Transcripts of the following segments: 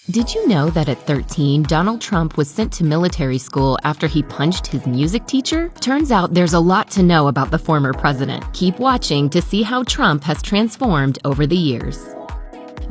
Did you know that at 13, Donald Trump was sent to military school after he punched his music teacher? Turns out there's a lot to know about the former president. Keep watching to see how Trump has transformed over the years.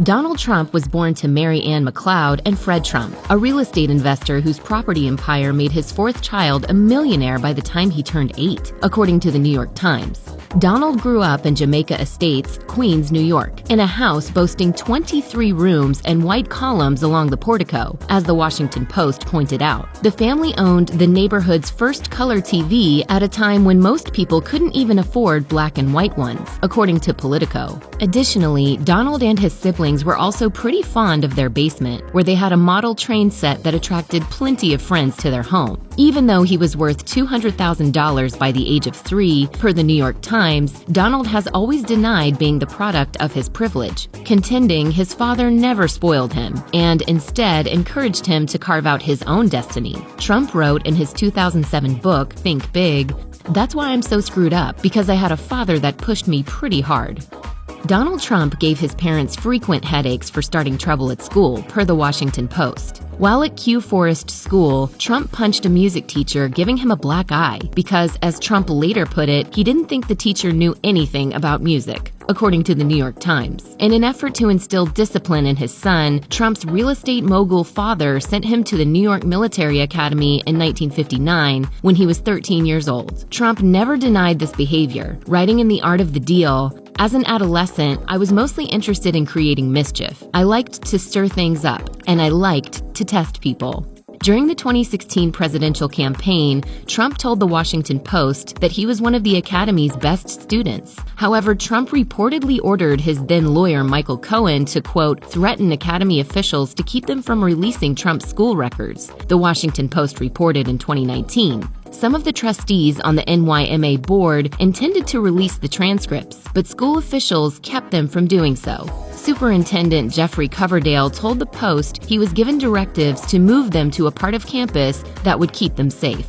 Donald Trump was born to Mary Ann McLeod and Fred Trump, a real estate investor whose property empire made his fourth child a millionaire by the time he turned 8, according to the New York Times. Donald grew up in Jamaica Estates, Queens, New York, in a house boasting 23 rooms and white columns along the portico, as the Washington Post pointed out. The family owned the neighborhood's first color TV at a time when most people couldn't even afford black and white ones, according to Politico. Additionally, Donald and his siblings were also pretty fond of their basement, where they had a model train set that attracted plenty of friends to their home. Even though he was worth $200,000 by the age of 3, per the New York Times, Donald has always denied being the product of his privilege, contending his father never spoiled him and instead encouraged him to carve out his own destiny. Trump wrote in his 2007 book, Think Big, "That's why I'm so screwed up, because I had a father that pushed me pretty hard." Donald Trump gave his parents frequent headaches for starting trouble at school, per the Washington Post. While at Q Forest School, Trump punched a music teacher, giving him a black eye because, as Trump later put it, he didn't think the teacher knew anything about music, according to the New York Times. In an effort to instill discipline in his son, Trump's real estate mogul father sent him to the New York Military Academy in 1959 when he was 13 years old. Trump never denied this behavior, writing in The Art of the Deal, "As an adolescent, I was mostly interested in creating mischief. I liked to stir things up, and I liked to test people." During the 2016 presidential campaign, Trump told the Washington Post that he was one of the Academy's best students. However, Trump reportedly ordered his then lawyer Michael Cohen to, quote, threaten Academy officials to keep them from releasing Trump's school records, the Washington Post reported in 2019. Some of the trustees on the NYMA board intended to release the transcripts, but school officials kept them from doing so. Superintendent Jeffrey Coverdale told the Post he was given directives to move them to a part of campus that would keep them safe.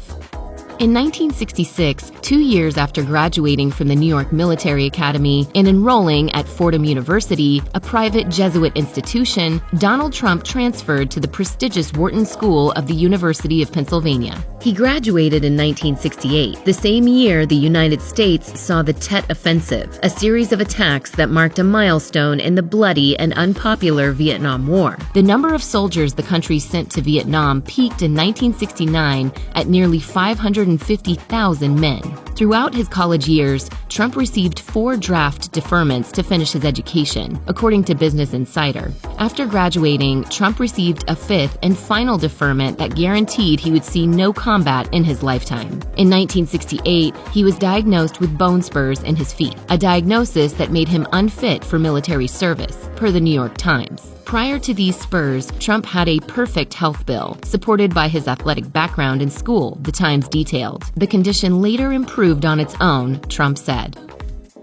In 1966, 2 years after graduating from the New York Military Academy and enrolling at Fordham University, a private Jesuit institution, Donald Trump transferred to the prestigious Wharton School of the University of Pennsylvania. He graduated in 1968, the same year the United States saw the Tet Offensive, a series of attacks that marked a milestone in the bloody and unpopular Vietnam War. The number of soldiers the country sent to Vietnam peaked in 1969 at nearly 550,000 men. Throughout his college years, Trump received 4 draft deferments to finish his education, according to Business Insider. After graduating, Trump received a 5th and final deferment that guaranteed he would see no combat in his lifetime. In 1968, he was diagnosed with bone spurs in his feet, a diagnosis that made him unfit for military service, per the New York Times. Prior to these spurs, Trump had a perfect health bill, supported by his athletic background in school, the Times detailed. The condition later improved on its own, Trump said.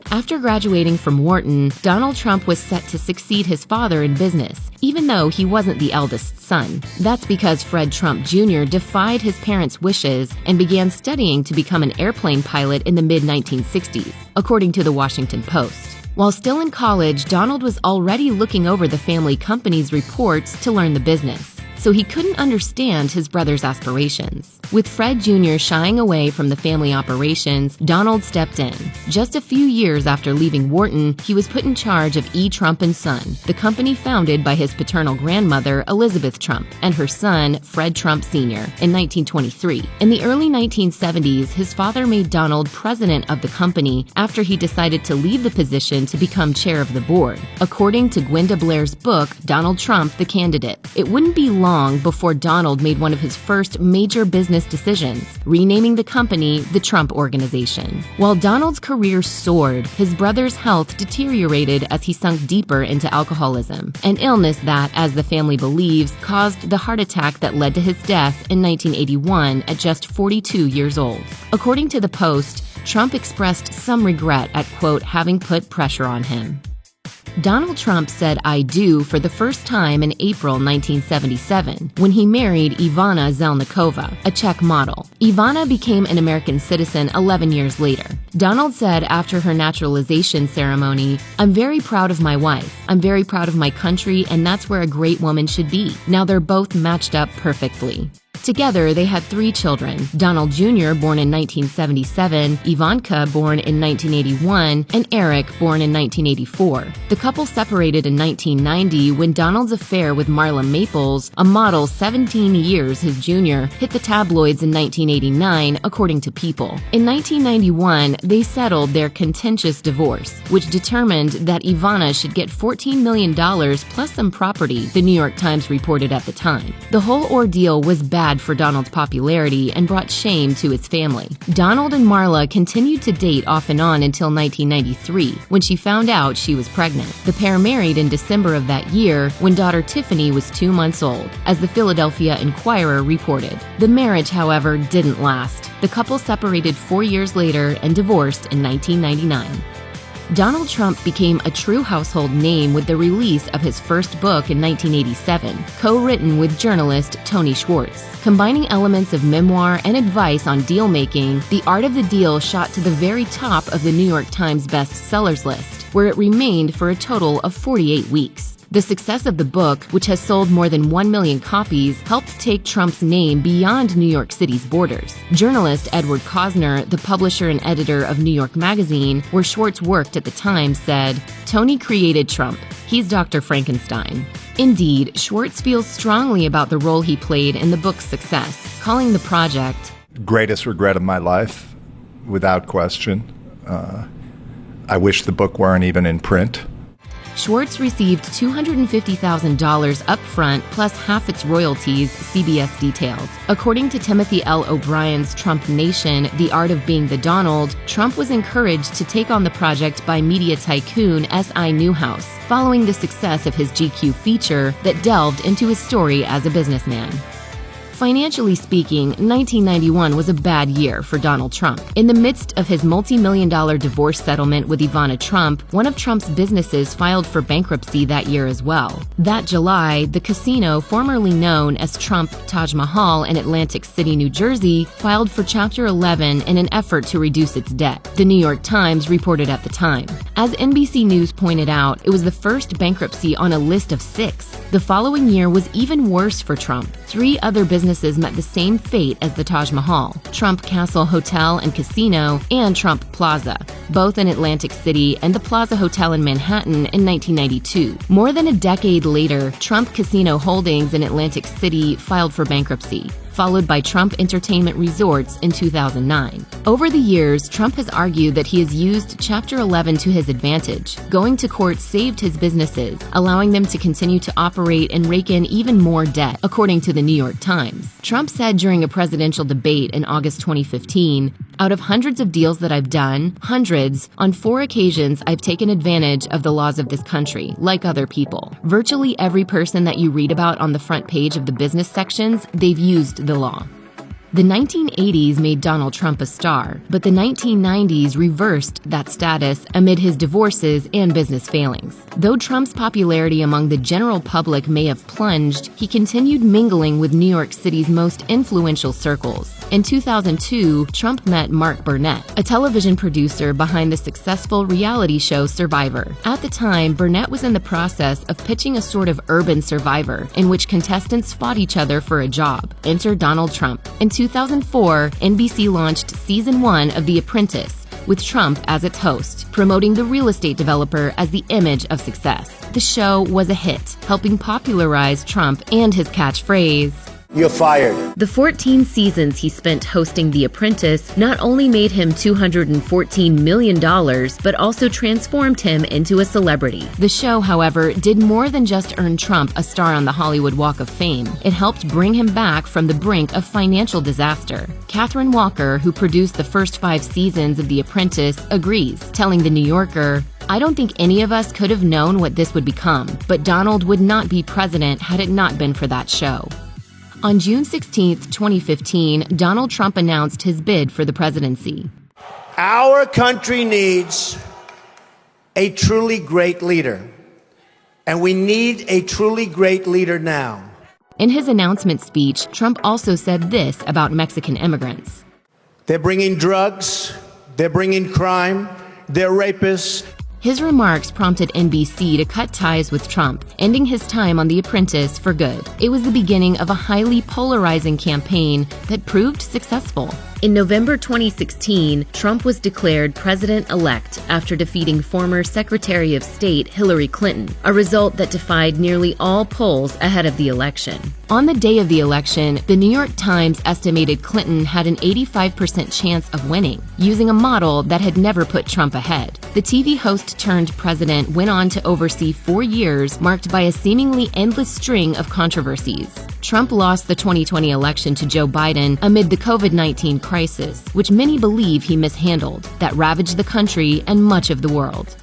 After graduating from Wharton, Donald Trump was set to succeed his father in business, even though he wasn't the eldest son. That's because Fred Trump Jr. defied his parents' wishes and began studying to become an airplane pilot in the mid-1960s, according to the Washington Post. While still in college, Donald was already looking over the family company's reports to learn the business, so he couldn't understand his brother's aspirations. With Fred Jr. shying away from the family operations, Donald stepped in. Just a few years after leaving Wharton, he was put in charge of E. Trump & Son, the company founded by his paternal grandmother, Elizabeth Trump, and her son, Fred Trump Sr., in 1923. In the early 1970s, his father made Donald president of the company after he decided to leave the position to become chair of the board. According to Gwenda Blair's book, Donald Trump, the Candidate, it wouldn't be long before Donald made one of his first major business decisions, renaming the company the Trump Organization. While Donald's career soared, his brother's health deteriorated as he sunk deeper into alcoholism, an illness that, as the family believes, caused the heart attack that led to his death in 1981 at just 42 years old. According to the Post, Trump expressed some regret at, quote, having put pressure on him. Donald Trump said "I do" for the first time in April 1977 when he married Ivana Zelnikova, a Czech model. Ivana became an American citizen 11 years later. Donald said after her naturalization ceremony, "I'm very proud of my wife. I'm very proud of my country, and that's where a great woman should be. Now they're both matched up perfectly." Together, they had 3 children: Donald Jr., born in 1977, Ivanka, born in 1981, and Eric, born in 1984. The couple separated in 1990 when Donald's affair with Marla Maples, a model 17 years his junior, hit the tabloids in 1989, according to People. In 1991, they settled their contentious divorce, which determined that Ivana should get $14 million plus some property, the New York Times reported at the time. The whole ordeal was bad for Donald's popularity and brought shame to his family. Donald and Marla continued to date off and on until 1993, when she found out she was pregnant. The pair married in December of that year when daughter Tiffany was 2 months old, as the Philadelphia Inquirer reported. The marriage, however, didn't last. The couple separated 4 years later and divorced in 1999. Donald Trump became a true household name with the release of his first book in 1987, co-written with journalist Tony Schwartz. Combining elements of memoir and advice on deal-making, The Art of the Deal shot to the very top of the New York Times bestsellers list, where it remained for a total of 48 weeks. The success of the book, which has sold more than 1 million copies, helped take Trump's name beyond New York City's borders. Journalist Edward Cosner, the publisher and editor of New York Magazine, where Schwartz worked at the time, said, "Tony created Trump. He's Dr. Frankenstein." Indeed, Schwartz feels strongly about the role he played in the book's success, calling the project greatest regret of my life, without question. I wish the book weren't even in print. Schwartz received $250,000 upfront plus half its royalties, CBS detailed. According to Timothy L. O'Brien's Trump Nation, The Art of Being the Donald, Trump was encouraged to take on the project by media tycoon S.I. Newhouse, following the success of his GQ feature that delved into his story as a businessman. Financially speaking, 1991 was a bad year for Donald Trump. In the midst of his multi-million-dollar divorce settlement with Ivana Trump, one of Trump's businesses filed for bankruptcy that year as well. That July, the casino formerly known as Trump Taj Mahal in Atlantic City, New Jersey, filed for Chapter 11 in an effort to reduce its debt, the New York Times reported at the time. As NBC News pointed out, it was the first bankruptcy on a list of 6. The following year was even worse for Trump. 3 other businesses met the same fate as the Taj Mahal: Trump Castle Hotel and Casino and Trump Plaza, both in Atlantic City, and the Plaza Hotel in Manhattan in 1992. More than a decade later, Trump Casino Holdings in Atlantic City filed for bankruptcy, followed by Trump Entertainment Resorts in 2009. Over the years, Trump has argued that he has used Chapter 11 to his advantage. Going to court saved his businesses, allowing them to continue to operate and rake in even more debt, according to the New York Times. Trump said during a presidential debate in August 2015, "Out of hundreds of deals that I've done, hundreds, on 4 occasions I've taken advantage of the laws of this country, like other people. Virtually every person that you read about on the front page of the business sections, they've used the law." The 1980s made Donald Trump a star, but the 1990s reversed that status amid his divorces and business failings. Though Trump's popularity among the general public may have plunged, he continued mingling with New York City's most influential circles. In 2002, Trump met Mark Burnett, a television producer behind the successful reality show Survivor. At the time, Burnett was in the process of pitching a sort of urban Survivor in which contestants fought each other for a job. Enter Donald Trump. In 2004, NBC launched Season 1 of The Apprentice, with Trump as its host, promoting the real estate developer as the image of success. The show was a hit, helping popularize Trump and his catchphrase, "You're fired." The 14 seasons he spent hosting The Apprentice not only made him $214 million, but also transformed him into a celebrity. The show, however, did more than just earn Trump a star on the Hollywood Walk of Fame. It helped bring him back from the brink of financial disaster. Catherine Walker, who produced the first 5 seasons of The Apprentice, agrees, telling The New Yorker, "I don't think any of us could have known what this would become, but Donald would not be president had it not been for that show." On June 16, 2015, Donald Trump announced his bid for the presidency. Our country needs a truly great leader. And we need a truly great leader now. In his announcement speech, Trump also said this about Mexican immigrants. They're bringing drugs, they're bringing crime, they're rapists. His remarks prompted NBC to cut ties with Trump, ending his time on The Apprentice for good. It was the beginning of a highly polarizing campaign that proved successful. In November 2016, Trump was declared president-elect after defeating former Secretary of State Hillary Clinton, a result that defied nearly all polls ahead of the election. On the day of the election, the New York Times estimated Clinton had an 85% chance of winning, using a model that had never put Trump ahead. The TV host turned president went on to oversee 4 years marked by a seemingly endless string of controversies. Trump lost the 2020 election to Joe Biden amid the COVID-19 crisis, which many believe he mishandled, that ravaged the country and much of the world.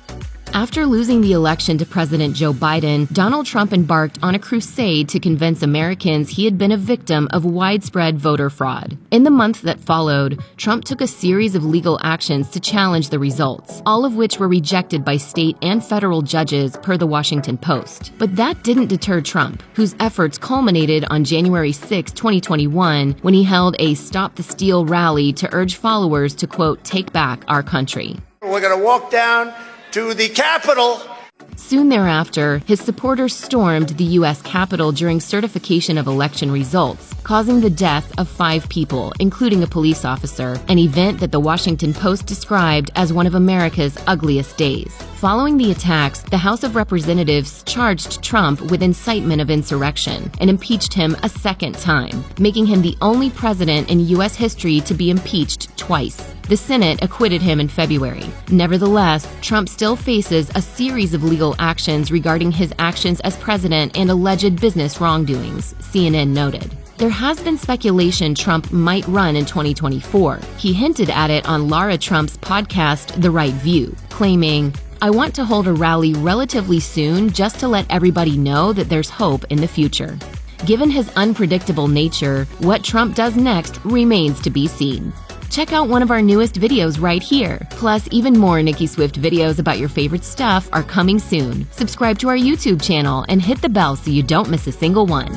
After losing the election to President Joe Biden, Donald Trump embarked on a crusade to convince Americans he had been a victim of widespread voter fraud. In the month that followed, Trump took a series of legal actions to challenge the results, all of which were rejected by state and federal judges per the Washington Post. But that didn't deter Trump, whose efforts culminated on January 6, 2021, when he held a Stop the Steal rally to urge followers to, quote, take back our country. We're going to walk down to the Capitol. Soon thereafter, his supporters stormed the U.S. Capitol during certification of election results, causing the death of 5 people, including a police officer, an event that the Washington Post described as one of America's ugliest days. Following the attacks, the House of Representatives charged Trump with incitement of insurrection and impeached him a second time, making him the only president in U.S. history to be impeached twice. The Senate acquitted him in February. Nevertheless, Trump still faces a series of legal actions regarding his actions as president and alleged business wrongdoings, CNN noted. There has been speculation Trump might run in 2024. He hinted at it on Lara Trump's podcast, The Right View, claiming, I want to hold a rally relatively soon just to let everybody know that there's hope in the future. Given his unpredictable nature, what Trump does next remains to be seen. Check out one of our newest videos right here. Plus, even more Nicki Swift videos about your favorite stuff are coming soon. Subscribe to our YouTube channel and hit the bell so you don't miss a single one.